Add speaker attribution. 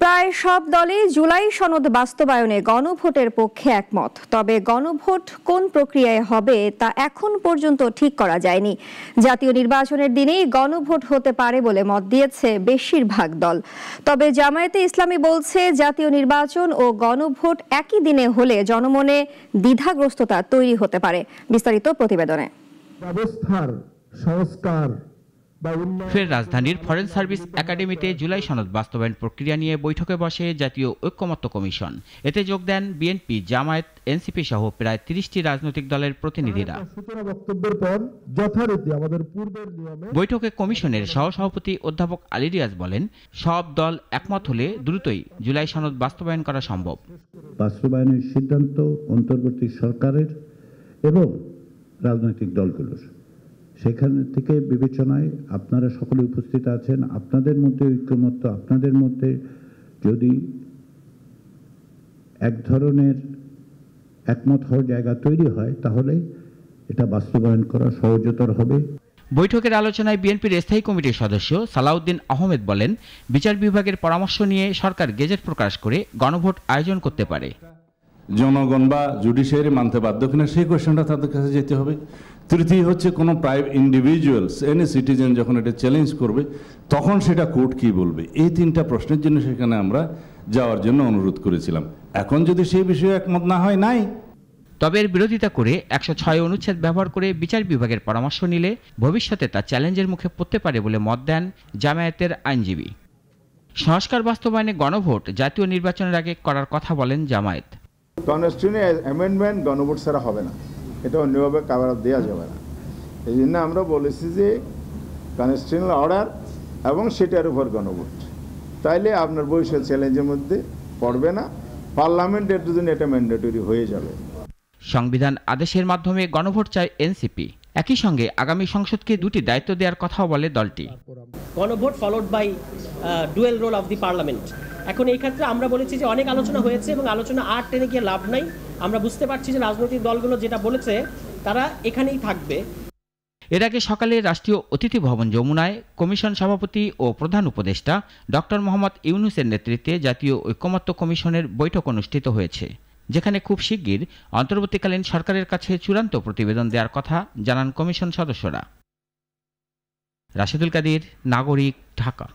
Speaker 1: প্রায় সব দলই জুলাই সনদ বাস্তবায়নে গণভোটের পক্ষে একমত। তবে গণভোট কোন প্রক্রিয়ায় হবে তা এখন পর্যন্ত ঠিক করা যায়নি। জাতীয় নির্বাচনের দিনেই গণভোট হতে পারে বলে মত দিয়েছে বেশিরভাগ দল। তবে জামায়াতে ইসলামী বলছে, জাতীয় নির্বাচন ও গণভোট একই দিনে হলে জনমনে দ্বিধাগ্রস্ততা তৈরি হতে পারে। বিস্তারিত প্রতিবেদনে।
Speaker 2: ব্যবস্থার সংস্কার
Speaker 3: ফের রাজধানীর ফরেন সার্ভিস একাডেমিতে জুলাই সনদ বাস্তবায়ন প্রক্রিয়া নিয়ে বৈঠকে বসে জাতীয় ঐক্যমত্য কমিশন। এতে যোগ দেন বিএনপি, জামায়াত, এনসিপি সহ প্রায় ৩০টি রাজনৈতিক দলের প্রতিনিধিরা। বৈঠকে কমিশনের সহসভাপতি অধ্যাপক আলী রিয়াজ বলেন, সব দল একমত হলে দ্রুতই জুলাই সনদ বাস্তবায়ন করা সম্ভব।
Speaker 4: বাস্তবায়নের সিদ্ধান্ত অন্তর্বর্তী সরকারের এবং রাজনৈতিক দলগুলোর। সেখান থেকে বিবেচনায় আপনারা সকলে উপস্থিত আছেন, আপনাদের মধ্যে ঐক্যমত্য, আপনাদের মধ্যে যদি এক ধরনের একমত হওয়ার জায়গা তৈরি হয় তাহলে এটা বাস্তবায়ন করা সহজতর হবে।
Speaker 3: বৈঠকের আলোচনায় বিএনপির স্থায়ী কমিটির সদস্য সালাউদ্দিন আহমেদ বলেন, বিচার বিভাগের পরামর্শ নিয়ে সরকার গেজেট প্রকাশ করে গণভোট আয়োজন করতে পারে।
Speaker 5: জনগণ বা জুডিশিয়ারি মানতে বাধ্য কিনা সেই কোয়েশ্চেনটা তাদের কাছে যেতে হবে। তৃতীয় হচ্ছে কোনো প্রাইভেট ইন্ডিভিজুয়ালস, এনি সিটিজেন যখন এটা চ্যালেঞ্জ করবে তখন সেটা কোর্ট কি বলবে। এই তিনটা প্রশ্নের জন্য সেখানে আমরা যাওয়ার জন্য অনুরোধ করেছিলাম। এখন যদি সেই বিষয়ে একমত না হয়, নাই।
Speaker 3: তবে এর বিরোধিতা করে ১০৬ অনুচ্ছেদ ব্যবহার করে বিচার বিভাগের পরামর্শ নিলে ভবিষ্যতে তা চ্যালেঞ্জের মুখে পড়তে পারে বলে মত দেন জামায়াতের আইনজীবী। সংস্কার বাস্তবায়নে গণভোট জাতীয় নির্বাচনের আগে করার কথা বলেন জামায়াত।
Speaker 6: কনস্টিটিউশনাল অ্যামেন্ডমেন্ট গণভোট ছাড়া হবে না, এটা অন্যভাবে কাভার দেওয়া যাবে না। এই জন্য আমরা বলেছি যে কনস্টিটিউশনাল অর্ডার এবং সেটার উপর গণভোট, তাইলে আপনার ভবিষ্যৎ চ্যালেঞ্জের মধ্যে পড়বে না। পার্লামেন্টের জন্য এটা ম্যান্ডেটরি হয়ে যাবে।
Speaker 3: সংবিধান আদেশের মাধ্যমে গণভোট চায় এনসিপি। একই সঙ্গে আগামী সংসদকে দুটি দায়িত্ব দেওয়ার কথাও বলে দলটি।
Speaker 7: গণভোট followed by dual role of the parliament. এখন এই ক্ষেত্রে আমরা বলেছি যে অনেক আলোচনা হয়েছে এবং আলোচনা আর টেনে গিয়ে লাভ নাই। আমরা বুঝতে পারছি যে রাজনৈতিক দলগুলো যেটা বলেছে তারা এখানেই থাকবে।
Speaker 3: এর আগে সকালে রাষ্ট্রীয় অতিথি ভবন যমুনায় কমিশন সভাপতি ও প্রধান উপদেষ্টা ডক্টর মোহাম্মদ ইউনূসের নেতৃত্বে জাতীয় ঐক্যমত্য কমিশনের বৈঠক অনুষ্ঠিত হয়েছে, যেখানে খুব শিগগির অন্তর্বর্তীকালীন সরকারের কাছে চূড়ান্ত প্রতিবেদন দেওয়ার কথা জানান কমিশন সদস্যরা। রাশেদুল কাদির, নাগরিক, ঢাকা।